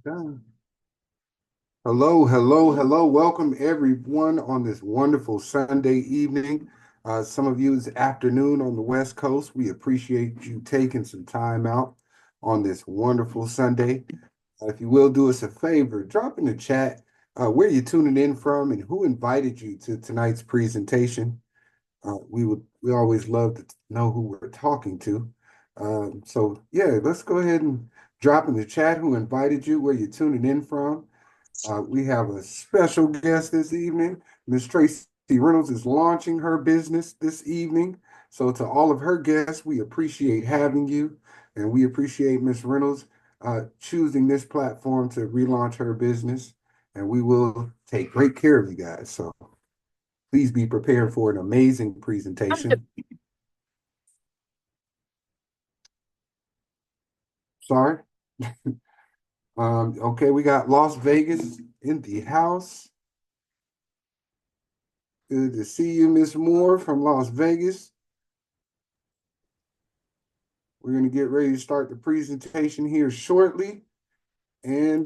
Done. Hello, hello, hello. Welcome everyone on this wonderful Sunday evening. Some of you it's afternoon on the West Coast. We appreciate you taking some time out on this wonderful Sunday. If you will do us a favor, drop in the chat where you're tuning in from and who invited you to tonight's presentation. We always love to know who we're talking to. So yeah, let's go ahead and drop in the chat who invited you, where you're tuning in from. We have a special guest this evening. Miss Tracy Reynolds is launching her business this evening. So to all of her guests, we appreciate having you, and we appreciate Miss Reynolds choosing this platform to relaunch her business. And we will take great care of you guys. So please be prepared for an amazing presentation. Sorry. Okay, we got Las Vegas in the house. Good to see you, Miss Moore from Las Vegas. We're going to get ready to start the presentation here shortly. And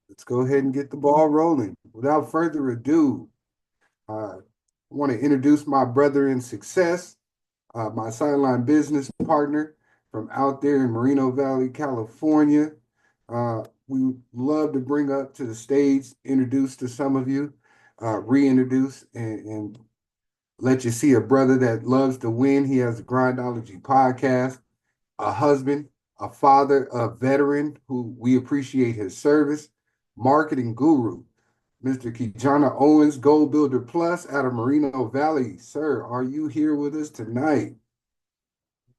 let's go ahead and get the ball rolling. Without further ado, I want to introduce my brother in success, my sideline business partner from out there in Moreno Valley, California. We love to bring up to the stage, introduce to some of you, reintroduce, and let you see a brother that loves to win. He has a Grindology podcast, a husband, a father, a veteran who we appreciate his service, marketing guru, Mr. Kijana Owens, Gold Builder Plus out of Moreno Valley. Sir, are you here with us tonight?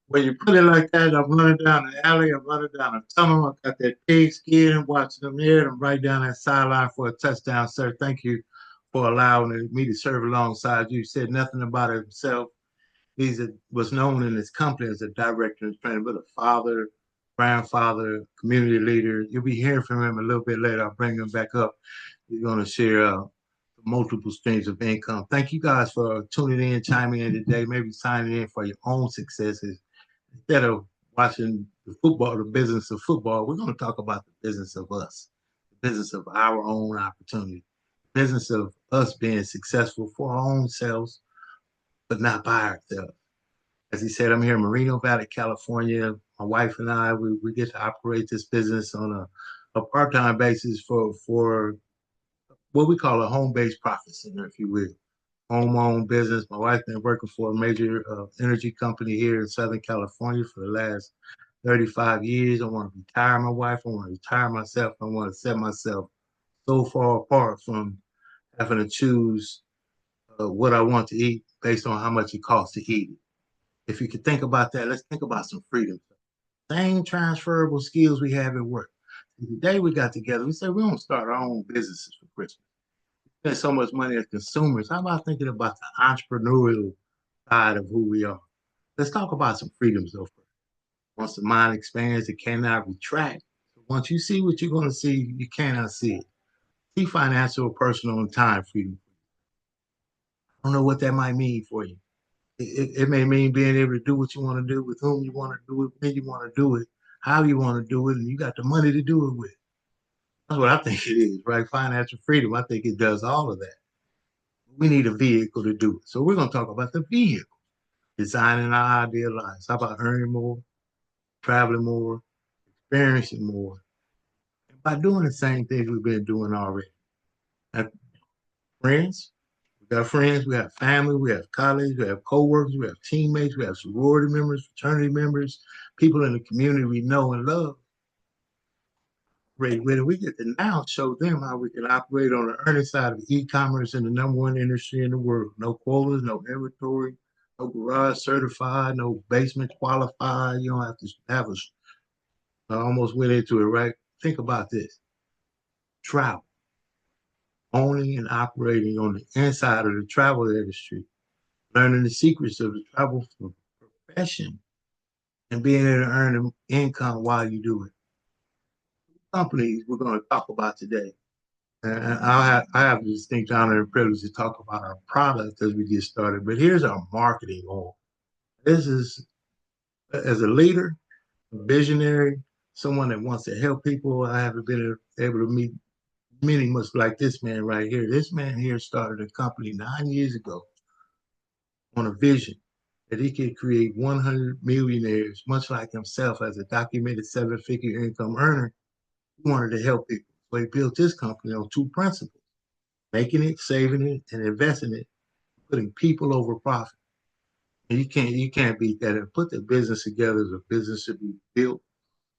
When you put it like that, I'm running down the alley, I'm running down the tunnel. I got that pig skin, watching them there. I'm right down that sideline for a touchdown, sir. Thank you for allowing me to serve alongside you. Said nothing about himself. Was known in his company as a director and trainer, but a father, grandfather, community leader. You'll be hearing from him a little bit later. I'll bring him back up. He's going to share multiple streams of income. Thank you guys for tuning in, chiming in today, maybe signing in for your own successes. Instead of watching the football, the business of football, we're going to talk about the business of us, the business of our own opportunity, the business of us being successful for our own selves, but not by ourselves. As he said, I'm here in Moreno Valley, California. My wife and I, we get to operate this business on a part-time basis for what we call a home-based profit center, if you will. Home-owned business. My wife's been working for a major energy company here in Southern California for the last 35 years. I want to retire my wife. I want to retire myself. I want to set myself so far apart from having to choose what I want to eat based on how much it costs to eat it. If you could think about that, let's think about some freedom. Same transferable skills we have at work. The day we got together, we said we don't start our own businesses for Christmas. We spend so much money as consumers. How about thinking about the entrepreneurial side of who we are? Let's talk about some freedoms though first. Once the mind expands, it cannot retract. So once you see what you're going to see, you cannot see it. See financial, personal, and time freedom. I don't know what that might mean for you. It may mean being able to do what you want to do, with whom you want to do it, when you want to do it, how you want to do it, and you got the money to do it with. That's what I think it is, right? Financial freedom. I think it does all of that. We need a vehicle to do it. So we're going to talk about the vehicle, designing our ideal lives. How about earning more, traveling more, experiencing more, and by doing the same things we've been doing already? And friends, we got friends, we have family, we have colleagues, we have coworkers, we have teammates, we have sorority members, fraternity members, people in the community we know and love. Right, whether we get to now show them how we can operate on the earning side of e-commerce in the number one industry in the world. No quotas, no inventory, no garage certified, no basement qualified. You don't have to have a. I almost went into it, right? Think about this: travel, owning and operating on the inside of the travel industry, learning the secrets of the travel profession, and being able to earn an income while you do it. Companies we're going to talk about today. And I have the distinct honor and privilege to talk about our product as we get started. But here's our marketing goal. This is, as a leader, a visionary, someone that wants to help people. I haven't been able to meet many much like this man right here. This man here started a company 9 years ago on a vision that he could create 100 millionaires, much like himself as a documented seven-figure income earner. He wanted to help people. So he built this company on two principles: making it, saving it, and investing it, putting people over profit. And you can't beat that. And put the business together as a business should be built.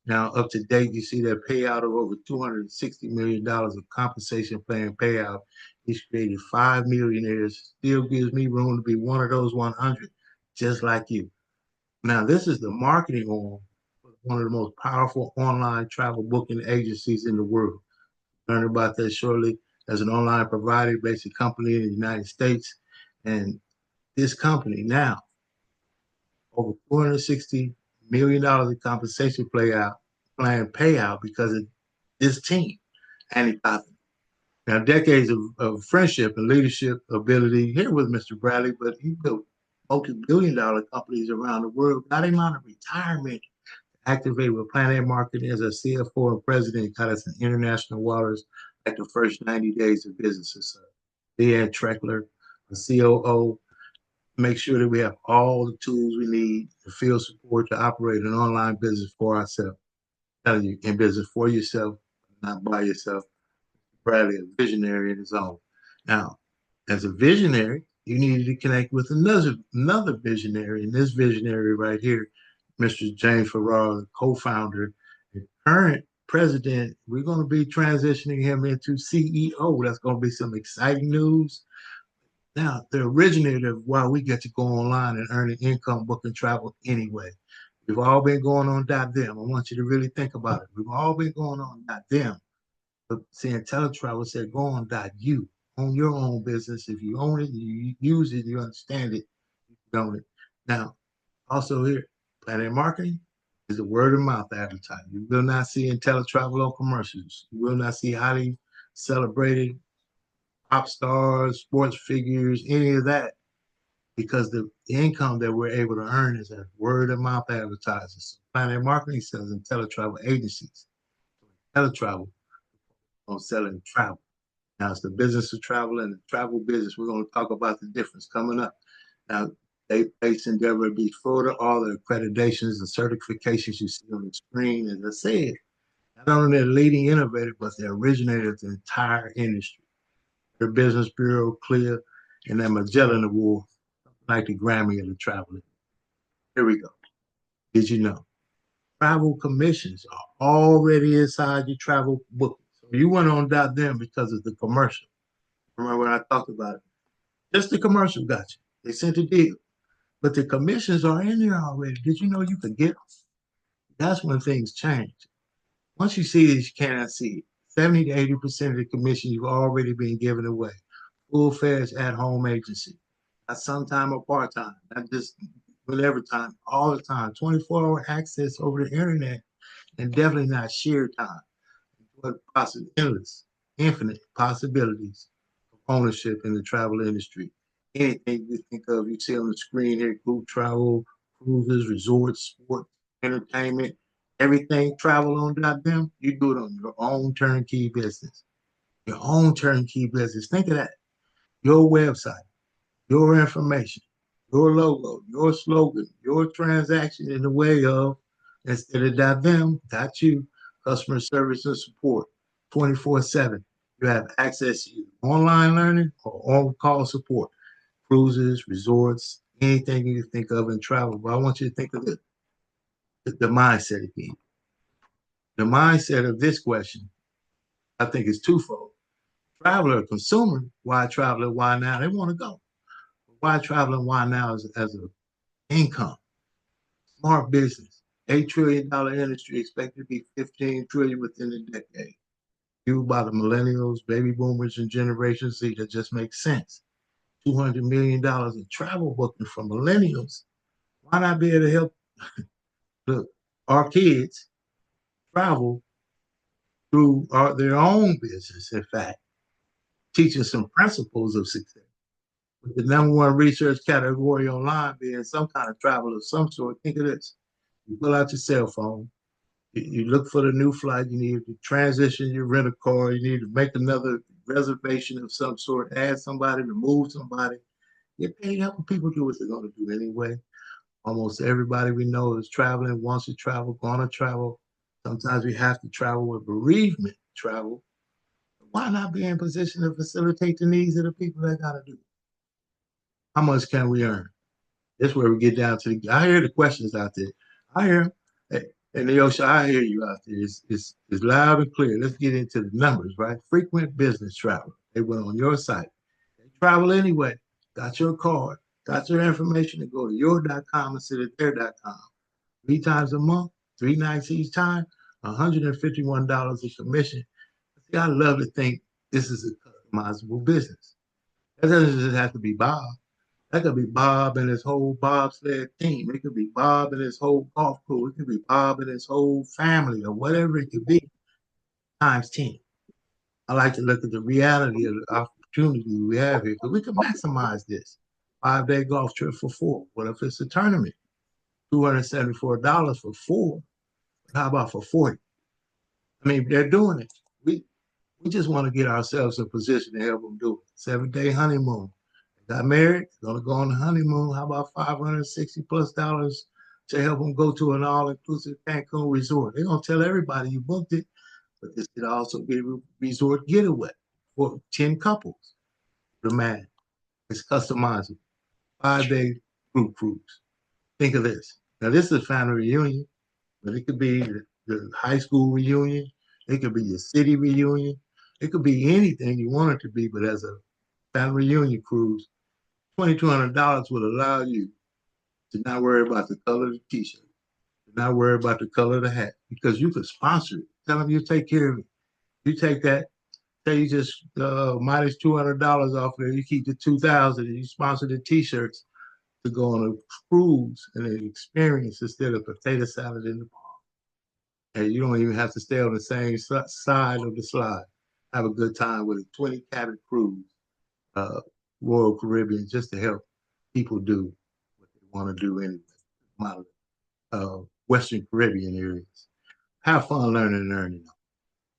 Now, up to date, you see that payout of over $260 million of compensation plan payout. He's created 5 millionaires. Still gives me room to be one of those 100, just like you. Now, this is the marketing arm for one of the most powerful online travel booking agencies in the world. Learn about that shortly. As an online provider, basic company in the United States. And this company now, over $260 million in compensation plan payout because of this team. And he got them. Now, decades of friendship and leadership ability here with Mr. Bradley, but he built multi-billion-dollar companies around the world. Got him out of retirement, activate with PlanNet Marketing as a CFO and president, got us in international waters like the first 90 days of businesses. Leanne Treckler, a COO, make sure that we have all the tools we need to field support to operate an online business for ourselves. Telling you, in business for yourself, not by yourself. Bradley, a visionary in his own. Now, as a visionary, you needed to connect with another visionary, and this visionary right here, Mr. James Farrar, the co-founder, the current president. We're going to be transitioning him into CEO. That's going to be some exciting news. Now, the originator of why we get to go online and earn an income booking travel anyway. We've all been going on .them. I want you to really think about it. We've all been going on .them. But seeing teletravel said go on .you. Own your own business. If you own it, you use it, you understand it, you own it. Now, also here, PlanNet Marketing is the word of mouth advertising. You will not see in teletravel on commercials. You will not see highly celebrated pop stars, sports figures, any of that, because the income that we're able to earn is a word of mouth advertising. So PlanNet Marketing sells in teletravel agencies. Teletravel on selling travel. Now it's the business of travel and the travel business. We're going to talk about the difference coming up. Now, they based Endeavor Beach, Florida, all the accreditations and certifications you see on the screen. As I said, not only they're leading innovator, but they originated the entire industry. Their business bureau, Clear, and that Magellan Award, like the Grammy of the traveling. Here we go. Did you know? Travel commissions are already inside your travel booking. So you went on .them because of the commercial. Remember when I talked about it? Just the commercial got you. They sent a deal. But the commissions are in there already. Did you know you could get them? That's when things change. Once you see this, you cannot see it. 70 to 80% of the commission you've already been given away. Full-fledged at-home agency. Not sometime or part-time. Not just whatever time, all the time. 24-hour access over the internet, and definitely not sheer time. But endless, infinite possibilities of ownership in the travel industry. Anything you think of, you see on the screen here: group travel, cruises, resorts, sports, entertainment, everything travel on .them. You do it on your own turnkey business. Your own turnkey business. Think of that. Your website, your information, your logo, your slogan, your transaction in the way of, instead of .them, .you, customer service and support 24/7. You have access to online learning or on-call support, cruises, resorts, anything you can think of in travel. But I want you to think of the mindset again. The mindset of this question, I think, is twofold. Traveler, consumer, why traveler, why now? They want to go. Why traveler, why now as an income? Smart business. $8 trillion industry expected to be 15 trillion within a decade. Fueled by the millennials, baby boomers, and Generation Z. That just makes sense. $200 million in travel booking from millennials. Why not be able to help look, our kids travel through their own business, in fact, teaching some principles of success. With the number one research category online being some kind of travel of some sort, think of this. You pull out your cell phone. You look for the new flight. You need to transition your rental car. You need to make another reservation of some sort, add somebody to move somebody. Get paid helping people do what they're going to do anyway. Almost everybody we know is traveling, wants to travel, going to travel. Sometimes we have to travel with bereavement travel. Why not be in position to facilitate the needs of the people that got to do it? How much can we earn? That's where we get down to I hear the questions out there. I hear them. And the Osha, I hear you out there. It's loud and clear. Let's get into the numbers, right? Frequent business travel. They went on your site. They travel anyway. Got your card. Got your information to go to your.com instead of their.com. 3 times a month, 3 nights each time, $151 a commission. See, I love to think this is a customizable business. That doesn't just have to be Bob. That could be Bob and his whole bobsled team. It could be Bob and his whole golf crew. It could be Bob and his whole family or whatever it could be times 10. I like to look at the reality of the opportunity we have here because we can maximize this. 5 day golf trip for four. What if it's a tournament? $274 for four. How about for 40? I mean, they're doing it. We just want to get ourselves in a position to help them do it. 7 day honeymoon. They got married, gonna go on the honeymoon. How about $560+ to help them go to an all-inclusive Cancun resort? They're gonna tell everybody you booked it, but this could also be a resort getaway for 10 couples. The man, it's customizable. 5 day group cruise. Think of this. Now, this is a family reunion, but it could be the high school reunion. It could be your city reunion. It could be anything you want it to be, but as a family reunion cruise, $2,200 would allow you to not worry about the color of the t-shirt, to not worry about the color of the hat, because you could sponsor it. Tell them you take care of it. You take that, say you just minus $200 off there, you keep the 2,000 and you sponsor the t-shirts to go on a cruise and an experience instead of potato salad in the park. And you don't even have to stay on the same side of the slide. Have a good time with a 20 cabin cruise, uh, Royal Caribbean, just to help people do what they want to do in my Western Caribbean areas. Have fun learning and earning.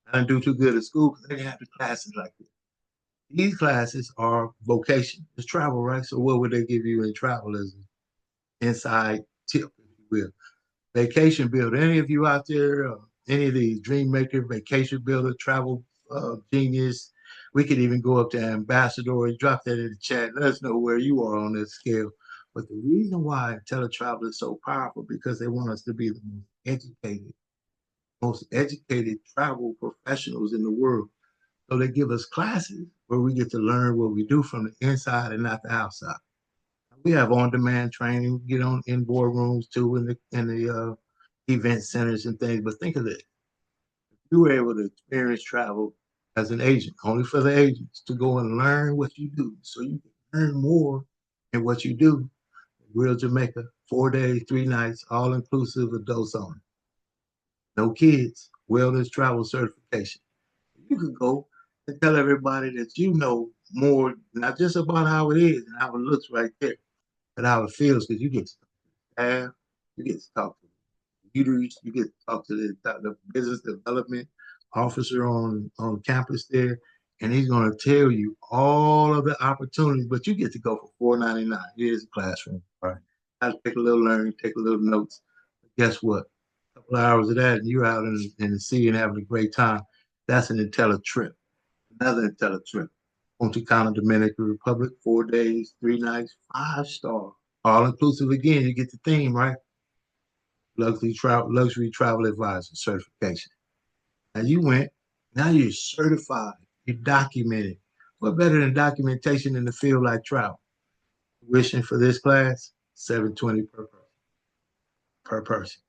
I didn't do too good at school because they didn't have the classes like this. These classes are vocation. It's travel, right? So what would they give you in travel as an inside tip, if you will? Vacation builder. Any of you out there, any of these dream maker, vacation builder, travel genius, we could even go up to ambassador and drop that in the chat. Let us know where you are on this scale. But the reason why teletravel is so powerful because they want us to be the most educated travel professionals in the world. So they give us classes where we get to learn what we do from the inside and not the outside. We have on-demand training. We get on in boardrooms too, in the event centers and things. But think of this: you were able to experience travel as an agent, only for the agents to go and learn what you do, so you can earn more in what you do. Real Jamaica, 4 days, 3 nights, all inclusive, adults only. No kids, wellness travel certification. You could go and tell everybody that you know more, not just about how it is and how it looks right there, but how it feels, because you get to staff, you get to talk to leaders, you get to talk to the business development officer on campus there, and he's going to tell you all of the opportunities, but you get to go for $4.99. Here's a classroom. All right. I take a little learning, take a little notes. But guess what? A couple of hours of that, and you're out in the sea and having a great time. That's an intelligent trip. Another intelligent trip. Punta Cana, Dominican Republic, 4 days, 3 nights, 5 star. All inclusive again, you get the theme, right? Luxury travel advisor certification. Now you went, now you're certified, you're documented. What better than documentation in the field like travel? Tuition for this class, 720 per person. Per person.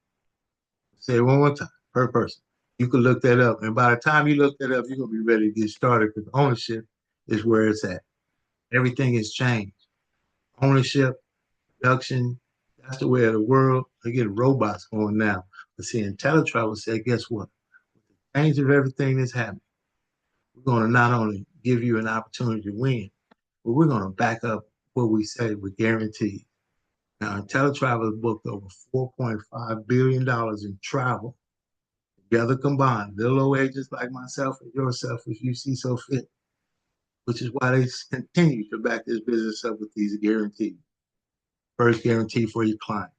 Say it one more time, per person. You can look that up. And by the time you look that up, you're gonna be ready to get started because ownership is where it's at. Everything has changed. Ownership, production, that's the way of the world. They get robots going now. But see, IntelliTravel said, guess what? With the change of everything that's happening, we're going to not only give you an opportunity to win, but we're going to back up what we say with guarantees. Now, IntelliTravel has booked over $4.5 billion in travel, together combined, little old agents like myself and yourself, if you see so fit, which is why they continue to back this business up with these guarantees. First guarantee for your client.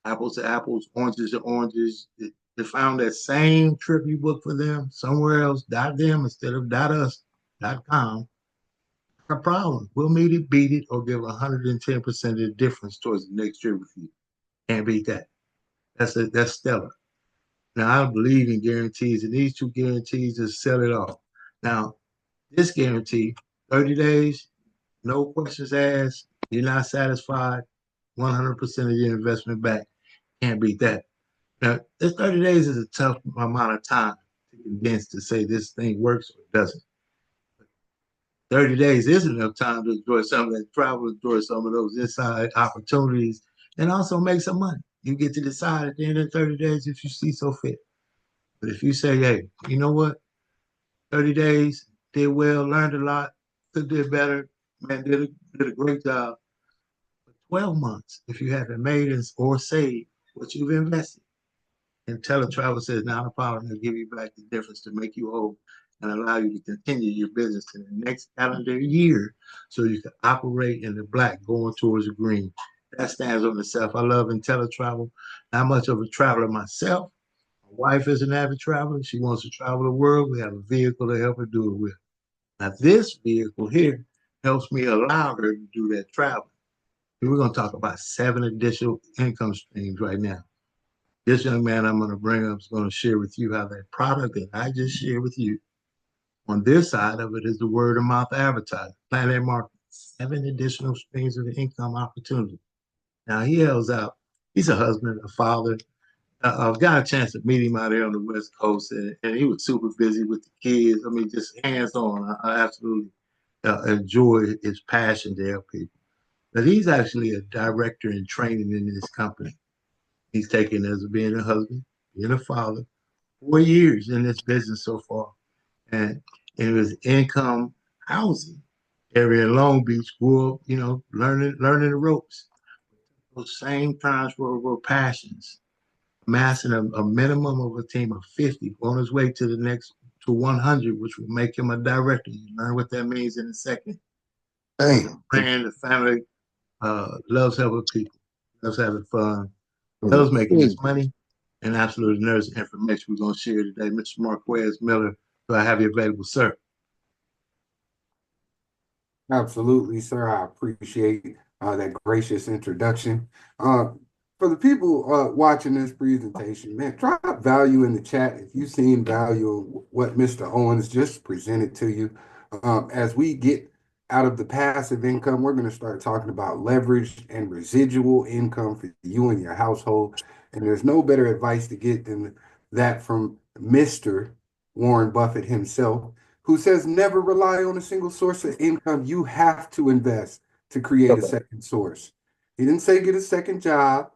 Apples to apples, oranges to oranges. They found that same trip you booked for them somewhere else, .them instead of .us, .com. Not a problem. We'll meet it, beat it, or give 110% of the difference towards the next trip with you. Can't beat that. That's stellar. Now I believe in guarantees, and these two guarantees just sell it off. Now, this guarantee, 30 days, no questions asked, you're not satisfied, 100% of your investment back. Can't beat that. Now, this 30 days is a tough amount of time to condense to say this thing works or doesn't. 30 days is enough time to enjoy some of that travel, enjoy some of those inside opportunities, and also make some money. You get to decide at the end of 30 days if you see so fit. But if you say, hey, you know what? 30 days, did well, learned a lot, could do better, man, did a great job. But 12 months, if you haven't made or saved what you've invested, and IntelliTravel says, now a problem to give you back the difference to make you whole and allow you to continue your business in the next calendar year so you can operate in the black going towards the green. That stands on itself. I love IntelliTravel. Not much of a traveler myself. My wife is an avid traveler. She wants to travel the world. We have a vehicle to help her do it with. Now, this vehicle here helps me allow her to do that travel. We're going to talk about 7 additional income streams right now. This young man I'm going to bring up is going to share with you how that product that I just shared with you on this side of it is the word of mouth advertising, PlanNet Marketing, 7 additional streams of income opportunity. Now he yells out, he's a husband, a father. I've got a chance to meet him out here on the West Coast, and he was super busy with the kids. I mean, just hands on. I absolutely enjoy his passion to help people. But he's actually a director in training in this company. He's taken as being a husband, being a father, 4 years in this business so far. And it was income housing area in Long Beach, grew up, learning the ropes. Those same times were passions, amassing a minimum of a team of 50, on his way to the next to 100, which will make him a director. You learn what that means in a second. Damn. And the family loves helping people, loves having fun, loves making this Mhm. money, and absolutely nerves and information we're going to share today. Mr. Marquez Miller, do I have you available, sir? Absolutely, sir. I appreciate that gracious introduction. Uh, for the people watching this presentation, man, drop value in the chat if you've seen value in what Mr. Owens just presented to you. As we get out of the passive income, we're going to start talking about leverage and residual income for you and your household. And there's no better advice to get than that from Mr. Warren Buffett himself, who says never rely on a single source of income. You have to invest to create a second source. He didn't say get a second job.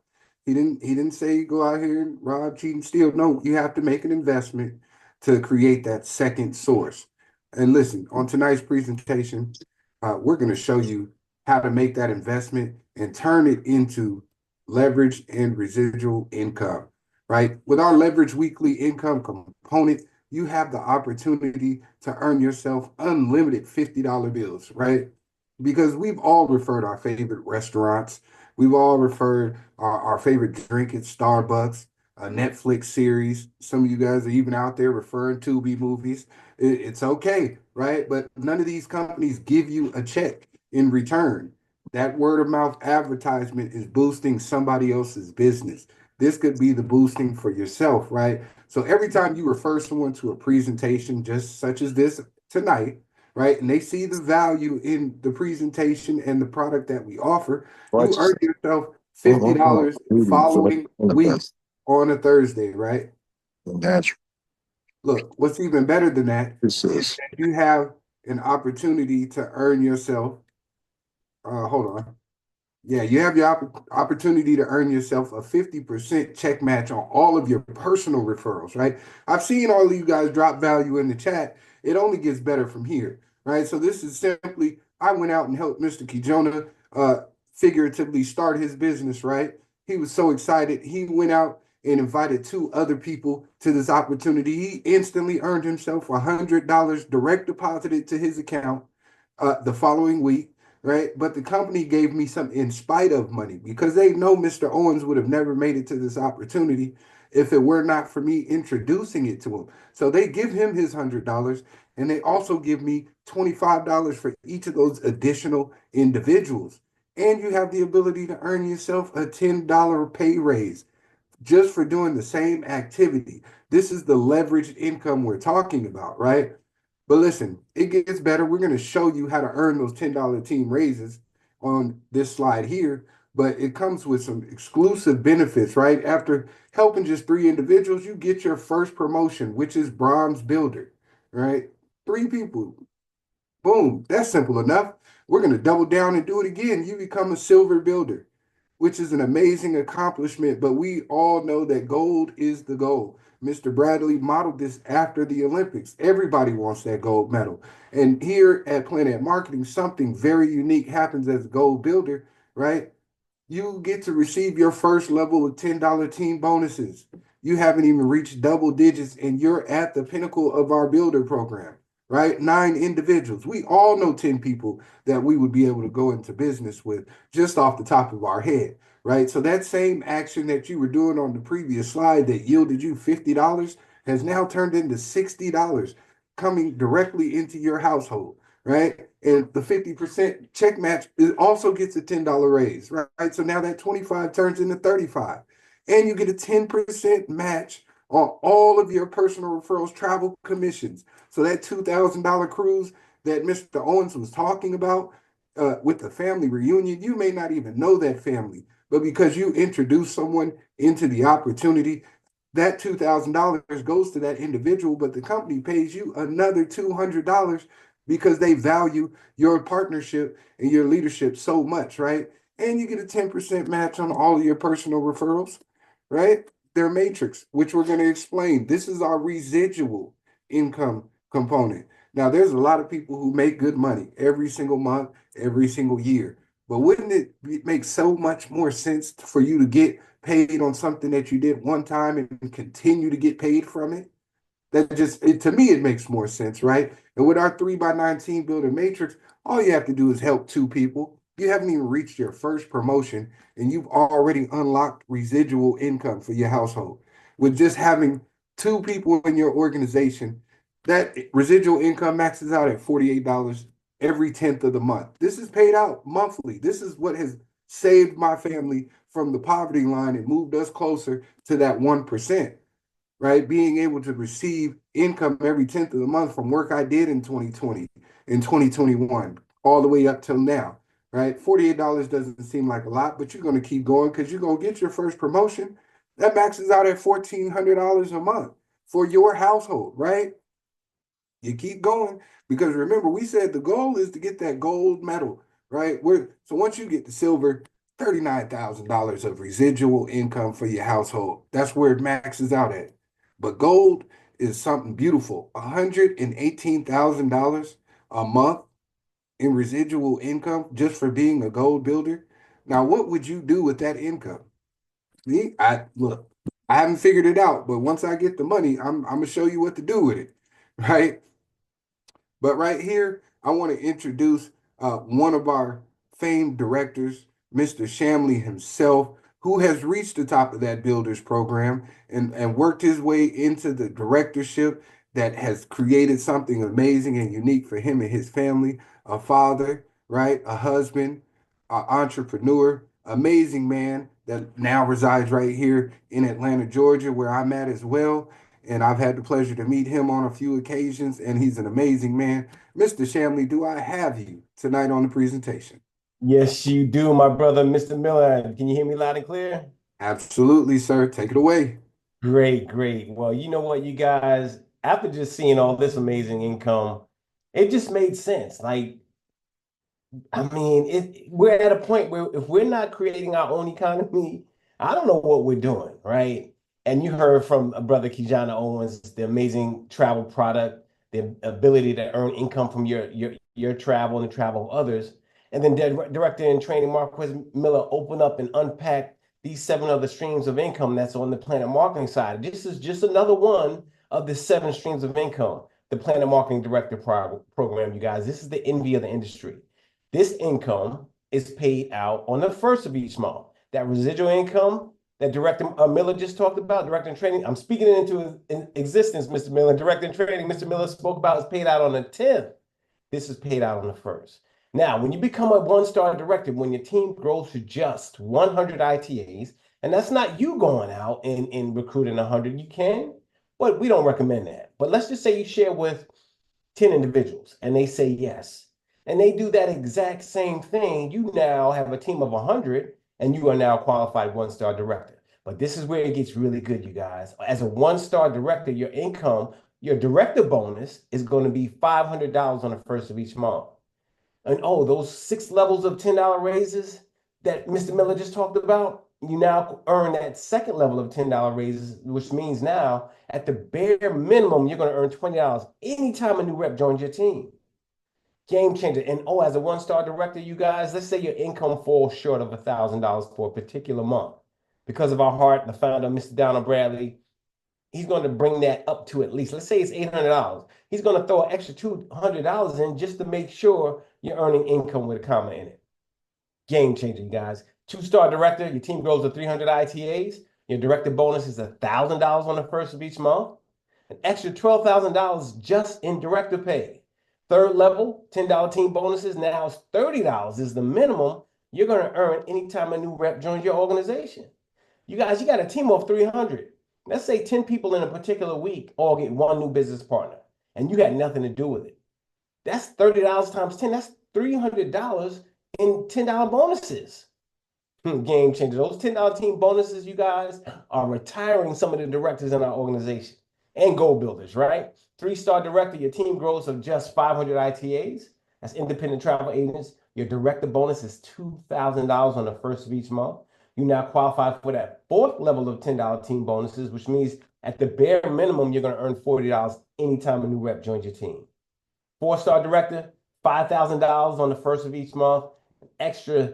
He didn't say go out here and rob, cheat, and steal. No, you have to make an investment to create that second source. And listen, on tonight's presentation, we're going to show you how to make that investment and turn it into leverage and residual income, right? With our leverage weekly income component, you have the opportunity to earn yourself unlimited $50 bills, right? Because we've all referred our favorite restaurants. We've all referred our favorite drink at Starbucks, a Netflix series. Some of you guys are even out there referring to Tubi movies. It's okay, right? But none of these companies give you a check in return. That word of mouth advertisement is boosting somebody else's business. This could be the boosting for yourself, right? So every time you refer someone to a presentation, just such as this tonight, right, and they see the value in the presentation and the product that we offer, you earn yourself $50 the following week on a Thursday, right? Natural. Look, what's even better than that This is is that you have an opportunity to earn yourself. Hold on. Yeah, you have your opportunity to earn yourself a 50% check match on all of your personal referrals, right? I've seen all of you guys drop value in the chat. It only gets better from here, right? So this is simply, I went out and helped Mr. Kijona figuratively start his business, right? He was so excited. He went out and invited two other people to this opportunity. He instantly earned himself $100 direct deposited to his account the following week, right? But the company gave me some in spite of money because they know Mr. Owens would have never made it to this opportunity if it were not for me introducing it to him. So they give him his $100 and they also give me $25 for each of those additional individuals. And you have the ability to earn yourself a $10 pay raise just for doing the same activity. This is the leveraged income we're talking about, right? But listen, it gets better. We're going to show you how to earn those $10 team raises on this slide here, but it comes with some exclusive benefits, right? After helping just three individuals, you get your first promotion, which is bronze builder, right? Three people. Boom. That's simple enough. We're going to double down and do it again. You become a silver builder, which is an amazing accomplishment, but we all know that gold is the goal. Mr. Bradley modeled this after the Olympics. Everybody wants that gold medal. And here at PlanNet Marketing, something very unique happens as a gold builder, right? You get to receive your first level of $10 team bonuses. You haven't even reached double digits, and you're at the pinnacle of our builder program, right? 9 individuals. We all know 10 people that we would be able to go into business with just off the top of our head, right? So that same action that you were doing on the previous slide that yielded you $50 has now turned into $60 coming directly into your household, right? And the 50% check match also gets a $10 raise, right? So now that 25 turns into 35. And you get a 10% match on all of your personal referrals, travel commissions. So that $2,000 cruise that Mr. Owens was talking about with the family reunion, you may not even know that family, but because you introduce someone into the opportunity, that $2,000 goes to that individual, but the company pays you another $200 because they value your partnership and your leadership so much, right? And you get a 10% match on all of your personal referrals, right? Their matrix, which we're going to explain. This is our residual income component. Now, there's a lot of people who make good money every single month, every single year. But wouldn't it make so much more sense for you to get paid on something that you did one time and continue to get paid from it? That just to me it makes more sense, right? And with our 3x9 team builder matrix, all you have to do is help two people. You haven't even reached your first promotion, and you've already unlocked residual income for your household. With just having two people in your organization, that residual income maxes out at $48 every 10th of the month. This is paid out monthly. This is what has saved my family from the poverty line and moved us closer to that 1%, right? Being able to receive income every 10th of the month from work I did in 2020, in 2021, all the way up till now, right? $48 doesn't seem like a lot, but you're going to keep going because you're going to get your first promotion. That maxes out at $1,400 a month for your household, right? You keep going because remember, we said the goal is to get that gold medal, right? So once you get the silver, $39,000 of residual income for your household. That's where it maxes out at. But gold is something beautiful. $118,000 a month in residual income just for being a gold builder. Now, what would you do with that income? Me, I look, I haven't figured it out, but once I get the money, I'm gonna show you what to do with it, right? But right here, I want to introduce one of our famed directors, Mr. Shamley himself, who has reached the top of that builders program and worked his way into the directorship that has created something amazing and unique for him and his family. A father, right? A husband, an entrepreneur, amazing man that now resides right here in Atlanta, Georgia, where I'm at as well, and I've had the pleasure to meet him on a few occasions, and he's an amazing man. Mr. Shamley, do I have you tonight on the presentation? Yes, you do, my brother, Mr. Miller. Can you hear me loud and clear? Absolutely, sir. Take it away. Great, great. Well, you know what, you guys, after just seeing all this amazing income, it just made sense. We're at a point where if we're not creating our own economy, I don't know what we're doing, right? And you heard from brother Kijana Owens, the amazing travel product, the ability to earn income from your travel and the travel of others. And then Director in Training Marquez Miller opened up and unpacked these 7 other streams of income that's on the PlanNet Marketing side. This is just another one of the 7 streams of income. The PlanNet Marketing Director program, you guys, this is the envy of the industry. This income is paid out on the first of each month. That residual income that Director Miller just talked about, Director in Training, I'm speaking it into existence, Mr. Miller. Director in Training, Mr. Miller spoke about is paid out on the 10th. This is paid out on the 1st. Now, when you become a one-star director, when your team grows to just 100 ITAs, and that's not you going out and recruiting 100, you can, but we don't recommend that. But let's just say you share with 10 individuals and they say yes, and they do that exact same thing, you now have a team of 100 and you are now a qualified one-star director. But this is where it gets really good, you guys. As a one-star director, your income, your director bonus is going to be $500 on the first of each month. And oh, those 6 levels of $10 raises that Mr. Miller just talked about, you now earn that second level of $10 raises, which means now at the bare minimum, you're going to earn $20 anytime a new rep joins your team. Game changer. And oh, as a one-star director, you guys, let's say your income falls short of $1,000 for a particular month. Because of our heart, the founder, Mr. Donald Bradley, he's going to bring that up to at least, let's say it's $800. He's going to throw an extra $200 in just to make sure you're earning income with a comma in it. Game changer, you guys. 2-star director, your team grows to 300 ITAs. Your director bonus is $1,000 on the first of each month. An extra $12,000 just in director pay. 3rd level, $10 team bonuses. Now it's $30 is the minimum you're going to earn anytime a new rep joins your organization. You guys, you got a team of 300. Let's say 10 people in a particular week all get 1 new business partner, and you had nothing to do with it. That's $30 times 10. That's $300 in $10 bonuses. Game changer. Those $10 team bonuses, you guys, are retiring some of the directors in our organization and goal builders, right? 3-star director, your team grows of just 500 ITAs. That's independent travel agents. Your director bonus is $2,000 on the first of each month. You now qualify for that 4th level of $10 team bonuses, which means at the bare minimum, you're going to earn $40 anytime a new rep joins your team. 4-star director, $5,000 on the first of each month, extra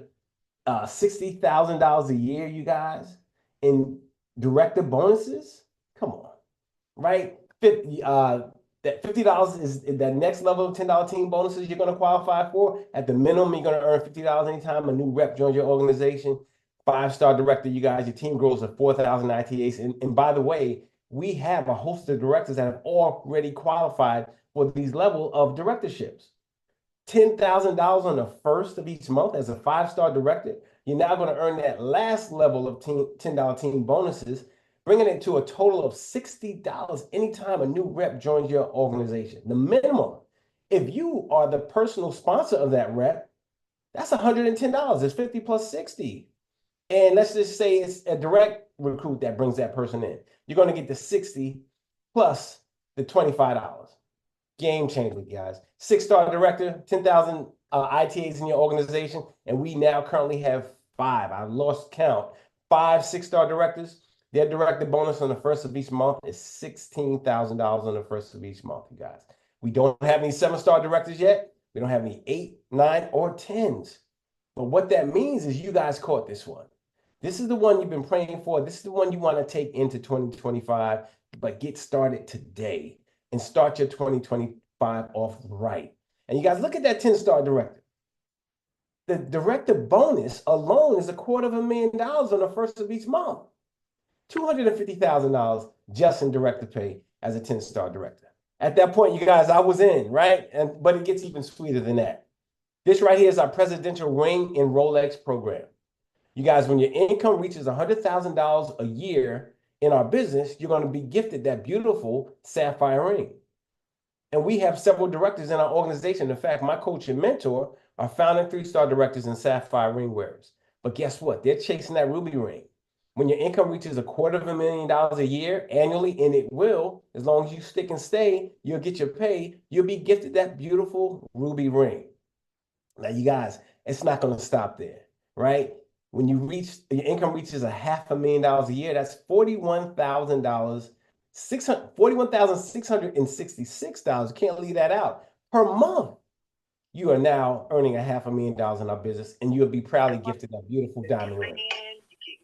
$60,000 a year, you guys, in director bonuses. Come on, right? That $50 is that next level of $10 team bonuses you're going to qualify for. At the minimum, you're going to earn $50 anytime a new rep joins your organization. 5-star director, you guys, your team grows to 4,000 ITAs. And by the way, we have a host of directors that have already qualified for these level of directorships. $10,000 on the first of each month as a 5-star director. You're now going to earn that last level of $10 team bonuses, bringing it to a total of $60 anytime a new rep joins your organization. The minimum, if you are the personal sponsor of that rep, that's $110. It's 50 plus 60. And let's just say it's a direct recruit that brings that person in. You're going to get the 60 plus the $25. Game changer, guys. 6-star director, 10,000 ITAs in your organization. And we now currently have 5. I lost count. 5 6-star directors. Their director bonus on the first of each month is $16,000 on the first of each month, you guys. We don't have any 7-star directors yet. We don't have any 8, 9, or 10s. But what that means is you guys caught this one. This is the one you've been praying for. This is the one you want to take into 2025, but get started today and start your 2025 off right. And you guys look at that 10-star director. The director bonus alone is $250,000 on the first of each month. $250,000 just in director pay as a 10-star director. At that point, you guys, I was in, right? But it gets even sweeter than that. This right here is our presidential ring and Rolex program. You guys, when your income reaches $100,000 a year in our business, you're going to be gifted that beautiful sapphire ring. And we have several directors in our organization. In fact, my coach and mentor are founding 3-star directors and sapphire ring wearers. But guess what? They're chasing that ruby ring. When your income reaches $250,000 a year annually, and it will, as long as you stick and stay, you'll get your pay, you'll be gifted that beautiful ruby ring. Now, you guys, it's not going to stop there, right? When your income reaches $500,000 a year, that's $41,666. Can't leave that out per month. you are now earning $500,000 in our business, and you'll be proudly gifted a beautiful diamond ring.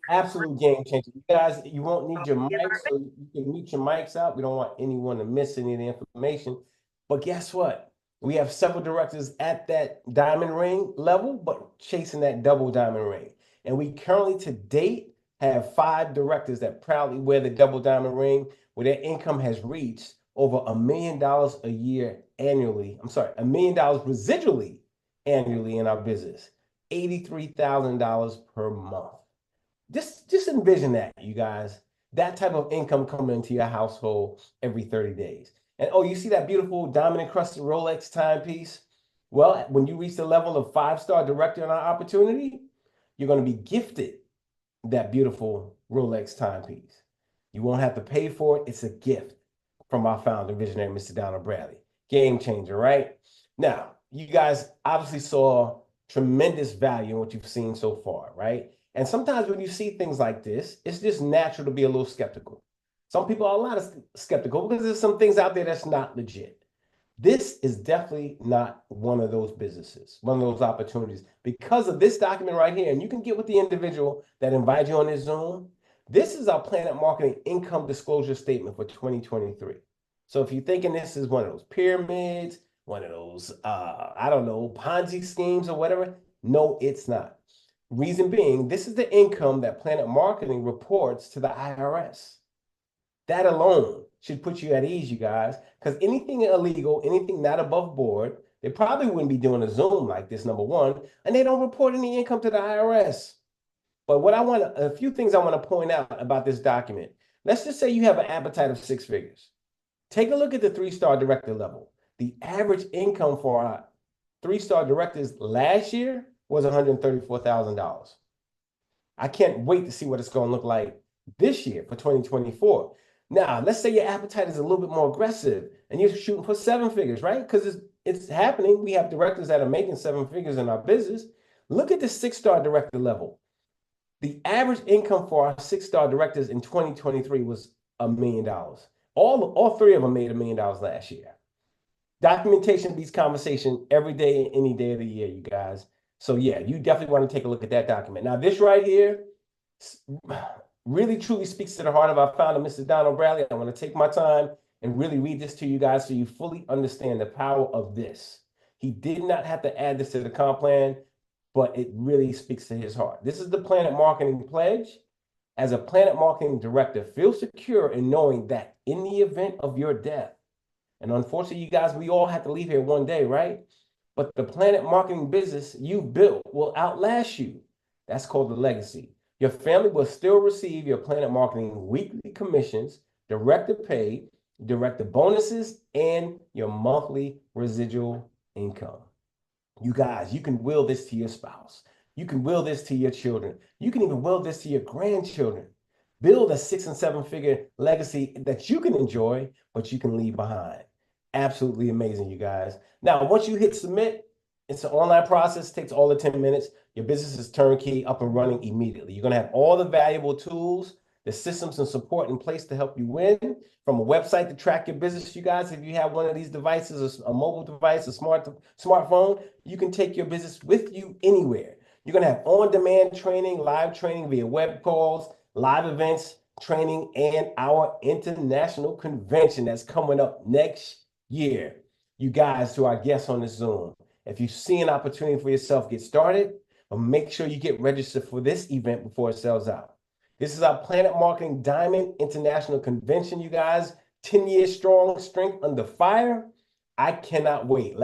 Absolute game changer. You guys, you won't need your mics, so you can mute your mics out. We don't want anyone to miss any of the information. But guess what? We have several directors at that diamond ring level, but chasing that double diamond ring. And we currently, to date, have 5 directors that proudly wear the double diamond ring, where their income has reached over $1 million a year annually. I'm sorry, $1 million residually annually in our business, $83,000 per month. Just envision that, you guys. That type of income coming into your household every 30 days. And oh, you see that beautiful diamond encrusted Rolex timepiece? Well, when you reach the level of 5-star director in our opportunity, you're going to be gifted that beautiful Rolex timepiece. You won't have to pay for it. It's a gift from our founder, visionary, Mr. Donald Bradley. Game changer, right? Now, you guys obviously saw tremendous value in what you've seen so far, right? And sometimes when you see things like this, it's just natural to be a little skeptical. Some people are a lot of skeptical because there's some things out there that's not legit. This is definitely not one of those businesses, one of those opportunities, because of this document right here. And you can get with the individual that invited you on this Zoom. This is our PlanNet Marketing Income Disclosure Statement for 2023. So if you're thinking this is one of those pyramids, one of those, I don't know, Ponzi schemes or whatever, no, it's not. Reason being, this is the income that PlanNet Marketing reports to the IRS. That alone should put you at ease, you guys, because anything illegal, anything not above board, they probably wouldn't be doing a Zoom like this, number one, and they don't report any income to the IRS. But a few things I want to point out about this document. Let's just say you have an appetite of 6 figures. Take a look at the 3-star director level. The average income for our 3-star directors last year was $134,000. I can't wait to see what it's going to look like this year for 2024. Now, let's say your appetite is a little bit more aggressive and you're shooting for 7 figures, right? Because it's happening. We have directors that are making 7 figures in our business. Look at the 6-star director level. The average income for our 6-star directors in 2023 was $1 million. All 3 of them made $1 million last year. Documentation beats conversation every day, any day of the year, you guys. So yeah, you definitely want to take a look at that document. Now, this right here really truly speaks to the heart of our founder, Mr. Donald Bradley. I want to take my time and really read this to you guys so you fully understand the power of this. He did not have to add this to the comp plan, but it really speaks to his heart. This is the PlanNet Marketing Pledge. As a PlanNet Marketing Director, feel secure in knowing that in the event of your death, and unfortunately, you guys, we all have to leave here one day, right? But the PlanNet Marketing business you built will outlast you. That's called the legacy. Your family will still receive your PlanNet Marketing weekly commissions, director pay, director bonuses, and your monthly residual income. You guys, you can will this to your spouse. You can will this to your children. You can even will this to your grandchildren. Build a 6- and 7-figure legacy that you can enjoy, but you can leave behind. Absolutely amazing, you guys. Now, once you hit submit, it's an online process, takes all the 10 minutes. Your business is turnkey, up and running immediately. You're going to have all the valuable tools, the systems and support in place to help you win, from a website to track your business. You guys, if you have one of these devices, a mobile device, a smartphone, you can take your business with you anywhere. You're going to have on-demand training, live training via web calls, live events, training, and our international convention that's coming up next year. You guys, to our guests on this Zoom, if you see an opportunity for yourself, get started, but make sure you get registered for this event before it sells out. This is our PlanNet Marketing Diamond International Convention, you guys. 10 years strong, strength under fire. I cannot wait.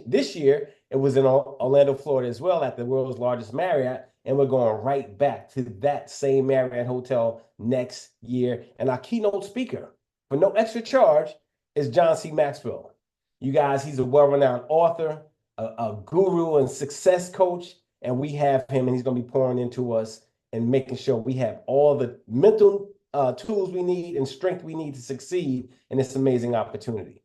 This year, it was in Orlando, Florida as well, at the world's largest Marriott. And we're going right back to that same Marriott hotel next year. And our keynote speaker, for no extra charge, is John C. Maxwell. You guys, he's a well-renowned author, a guru and success coach. And we have him, and he's going to be pouring into us and making sure we have all the mental tools we need and strength we need to succeed in this amazing opportunity.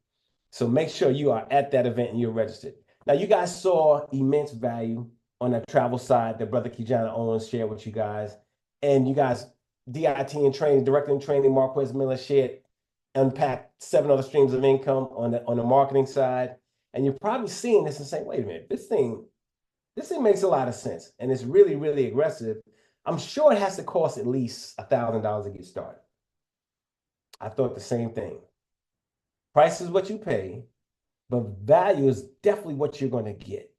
So make sure you are at that event and you're registered. Now, you guys saw immense value on that travel side that Brother Kijana Owens shared with you guys. And you guys, DIT and training, director in training, Marquez Miller shared, unpacked 7 other streams of income on the marketing side. And you're probably seeing this and saying, wait a minute, this thing makes a lot of sense. And it's really, really aggressive. I'm sure it has to cost at least $1,000 to get started. I thought the same thing. Price is what you pay, but value is definitely what you're going to get.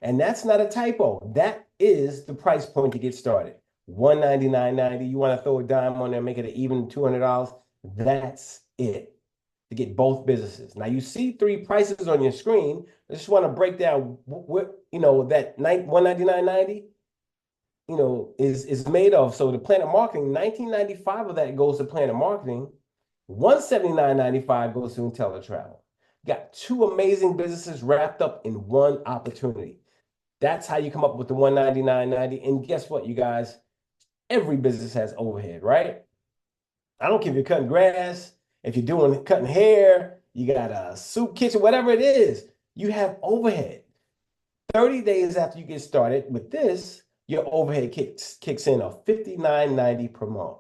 And that's not a typo. That is the price point to get started. $199.90. You want to throw a dime on there, make it an even $200. That's it to get both businesses. Now you see three prices on your screen. I just want to break down what that $199.90 is made of. So the PlanNet Marketing, $19.95 of that goes to PlanNet Marketing. $179.95 goes to IntelliTravel. Got two amazing businesses wrapped up in one opportunity. That's how you come up with the $199.90. And guess what, you guys? Every business has overhead, right? I don't care if you're cutting grass, if you're cutting hair, you got a soup kitchen, whatever it is, you have overhead. 30 days after you get started with this, your overhead kicks in of $59.90 per month.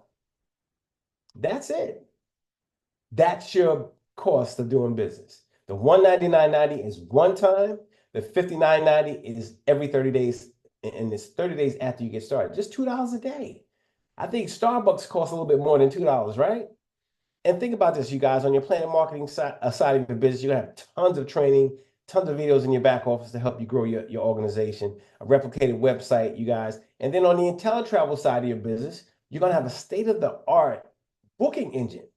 That's it. That's your cost of doing business. The $199.90 is one time. The $59.90 is every 30 days, and it's 30 days after you get started. Just $2 a day. I think Starbucks costs a little bit more than $2, right? And think about this, you guys. On your PlanNet Marketing side of your business, you're going to have tons of training, tons of videos in your back office to help you grow your organization, a replicated website, you guys. And then on the IntelliTravel side of your business, you're going to have a state-of-the-art booking engine.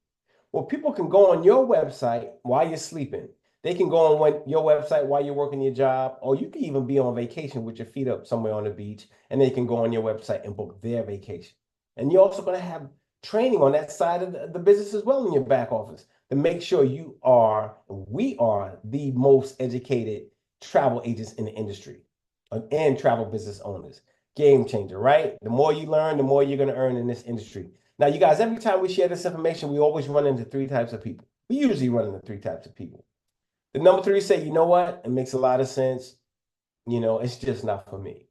Well, people can go on your website while you're sleeping. They can go on your website while you're working your job, or you can even be on vacation with your feet up somewhere on the beach, and they can go on your website and book their vacation. And you're also going to have training on that side of the business as well in your back office to make sure we are the most educated travel agents in the industry and travel business owners. Game changer, right? The more you learn, the more you're going to earn in this industry. Now, you guys, every time we share this information, we always run into three types of people. We usually run into three types of people. The number three say, you know what? It makes a lot of sense. It's just not for me.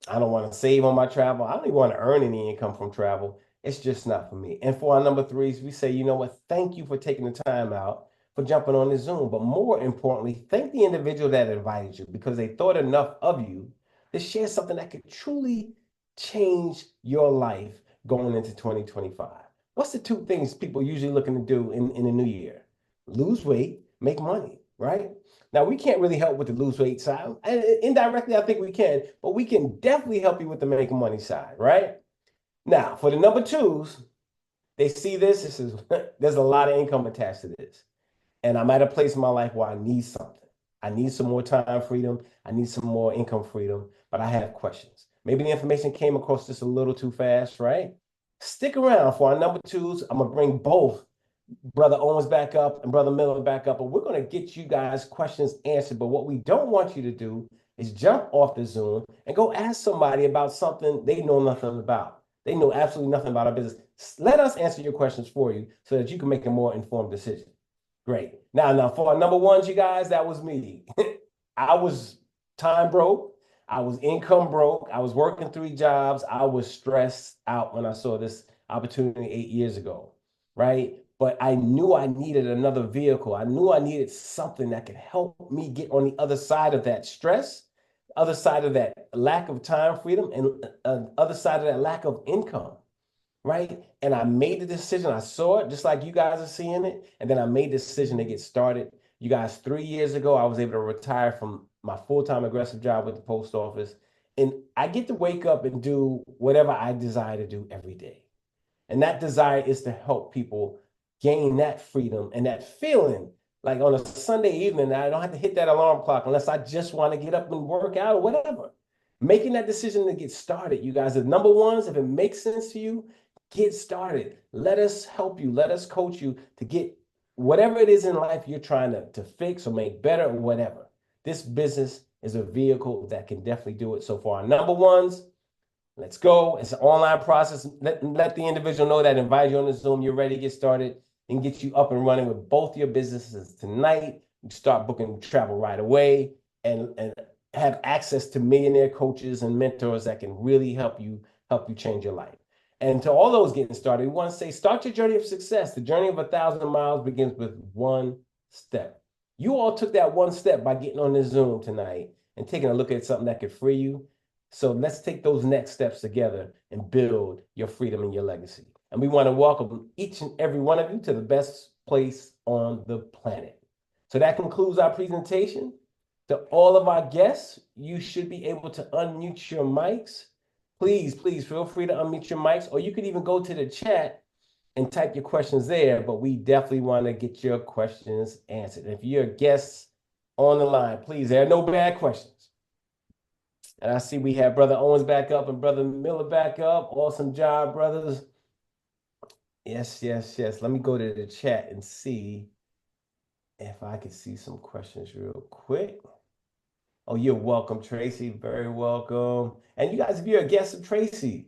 I don't want to save on my travel. I don't even want to earn any income from travel. It's just not for me. And for our number threes, we say, you know what? Thank you for taking the time out for jumping on the Zoom. But more importantly, thank the individual that invited you because they thought enough of you to share something that could truly change your life going into 2025. What's the two things people usually looking to do in the new year? Lose weight, make money, right? Now, we can't really help with the lose weight side. And indirectly, I think we can, but we can definitely help you with the make money side, right? Now, for the number twos, they see this is there's a lot of income attached to this. And I'm at a place in my life where I need something. I need some more time freedom. I need some more income freedom, but I have questions. Maybe the information came across just a little too fast, right? Stick around for our number twos. I'm going to bring both Brother Owens back up and Brother Miller back up, and we're going to get you guys questions answered. But what we don't want you to do is jump off the Zoom and go ask somebody about something they know nothing about. They know absolutely nothing about our business. Let us answer your questions for you so that you can make a more informed decision. Great. Now for our number ones, you guys, that was me. I was time broke. I was income broke. I was working 3 jobs. I was stressed out when I saw this opportunity 8 years ago, right? But I knew I needed another vehicle. I knew I needed something that could help me get on the other side of that stress, other side of that lack of time freedom, and other side of that lack of income, right? And I made the decision. I saw it just like you guys are seeing it. And then I made the decision to get started. You guys, 3 years ago, I was able to retire from my full-time aggressive job with the post office. And I get to wake up and do whatever I desire to do every day. And that desire is to help people gain that freedom and that feeling. Like on a Sunday evening, I don't have to hit that alarm clock unless I just want to get up and work out or whatever. Making that decision to get started, you guys, the number ones, if it makes sense to you, get started. Let us help you. Let us coach you to get whatever it is in life you're trying to fix or make better or whatever. This business is a vehicle that can definitely do it. So for our number ones, let's go. It's an online process. Let the individual know that invite you on the Zoom. You're ready to get started and get you up and running with both your businesses tonight. You start booking travel right away and have access to millionaire coaches and mentors that can really help you change your life. And to all those getting started, we want to say, start your journey of success. The journey of 1,000 miles begins with one step. You all took that one step by getting on this Zoom tonight and taking a look at something that could free you. So let's take those next steps together and build your freedom and your legacy. And we want to welcome each and every one of you to the best place on the planet. So that concludes our presentation. To all of our guests, you should be able to unmute your mics. Please, please feel free to unmute your mics, or you could even go to the chat and type your questions there, but we definitely want to get your questions answered. If you're guests on the line, please, there are no bad questions. And I see we have Brother Owens back up and Brother Miller back up. Awesome job, brothers. Yes, yes, yes. Let me go to the chat and see if I can see some questions real quick. Oh, you're welcome, Tracy. Very welcome. And you guys, if you're a guest of Tracy,